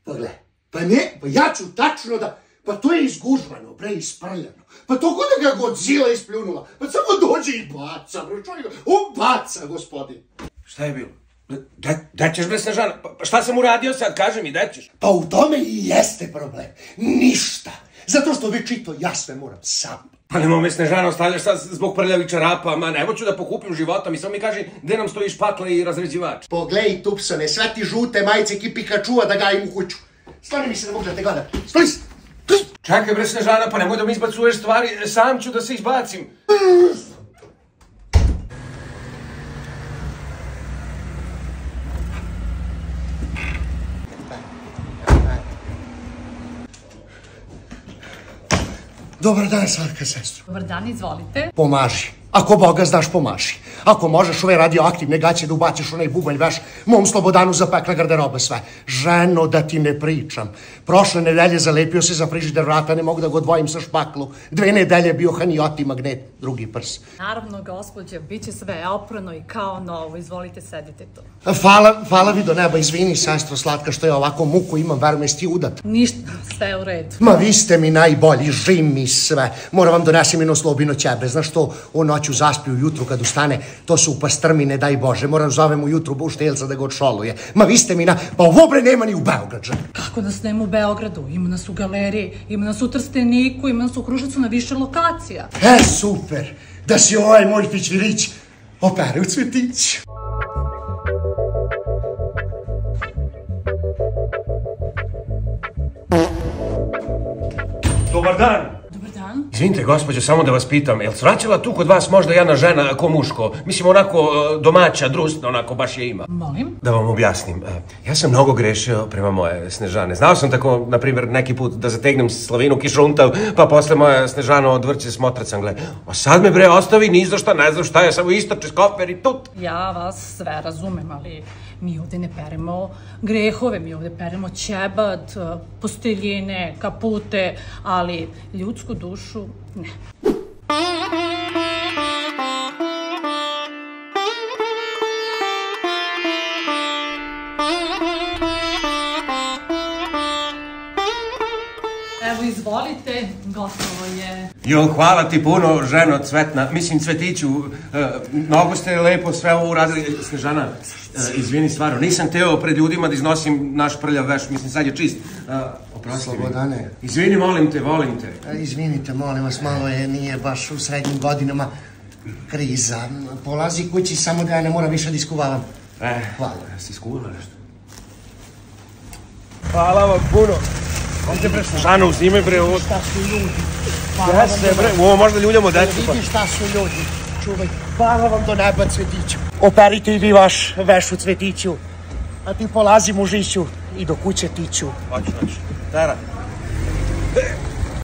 Pa gle, pa ne, pa ja ću tačno da... Pa to je izgužvano, bre, isprljano. Pa to kod da ga Godzilla ispljunula. Pa samo dođe i baca, bre, čovjek. On baca, gospodin. Šta je bilo? Da ćeš, bre, Snežana? Pa šta sam uradio sad, kaži mi, da ćeš? Pa u tome i jeste problem. Ništa. Zato što već i to ja sve moram sam. Pa nemoj me, Snežana, ostavljaš sad zbog prljavih čarapa, ma ne hoću da pokupim života, mi samo mi kaži gde nam stoji špakla i razređivač. Poglej, Tupsone, sve ti žute majice ki Pikačua da gajim u kuću. Stani mi se, ne mogu da te gledam. Stoj se! Čekaj, bre, Snežana, pa nemoj da mi izbacuješ stvari, sam ću da se izbacim. Dobar dan, slatka sestro. Dobar dan, izvolite. Pomaži. Ako Boga znaš, pomaži. Ako možeš ove radioaktivne gaće da ubaciš onaj bubanj veš, mom Slobodanu zapekla garderoba sve. Ženo, da ti ne pričam. Prošle nedelje zalepio se za frižider vrata, ne mogu da ga odvojim sa špaklu. 2 nedelje bio hanioti magnet, drugi prs. Naravno, gospođa, bit će sve oprano i kao novo. Izvolite, sedite tu. Hvala vi do neba, izvini, sestro slatka, što je ovako muku imam, verujem, jesi ti udat. Ništa, sve u redu. Ma vi ste mi najbolji, žim mi sve. Moram vam donesem jedno Slobino ćebe, znaš što on noću zaspi ujutru kad ustane, to su pastrmine, daj Bože, moram zovem ujutru buštelca da ga odšoluje. Ma vi ste mi pa ovo bre nema ni u Beogradu. Kako nas nema u Beogradu? Ima nas u galeriji, ima nas u Trsteniku, ima nas u Kruševcu na više lokacija. Super, da si ovaj moj fićvirić opere u cvetić. Dobar dan. Dobar dan. Izvinite, gospođo, samo da vas pitam, jel svraćala tu kod vas možda jedna žena ko muško? Mislim, onako domaća, drusna, onako baš je ima. Molim? Da vam objasnim. Ja sam mnogo grešio prema moje Snežane. Znao sam tako, na primjer, neki put da zategnem Slavinu kišuntav, pa posle moja Snežana odvrće smotracam, gle. A sad me bre ostavi ni za šta, ne znam šta je, samo istrče skofer i tut. Ja vas sve razumem, ali mi ovde ne peremo grehove, mi ovde peremo ćebad, posteljine, kapute, ali ljudsku dušu ne. Evo, izvolite, gotovo je. Jo, hvala ti puno, ženo Cvetna, mislim Cvetiću, mnogo ste lepo sve ovo uradili. Snežana, izvini stvarno, nisam teo pred ljudima da iznosim naš prljav veš, mislim sad je čist. Oprosti mi. Slobodane. Izvini, molim te, volim te. Izvinite, molim vas, malo je, nije baš u srednjim godinama kriza. Polazi kući, samo da ja ne moram više da iskuvavam. Hvala. Si iskuvala nešto? Hvala vam puno. Ovdje bre, Snežana, uzimaj bre ovo. Šta su ljudi? Jeste bre, ovo možda ljuljamo decu. Vidi šta su ljudi. Čuvaj, hvala vam do neba, Cvetiću. Operite i vi vaš veš u Cvetiću. A ti polazi, mužiću, i do kuće tiću. Hoću. Tera.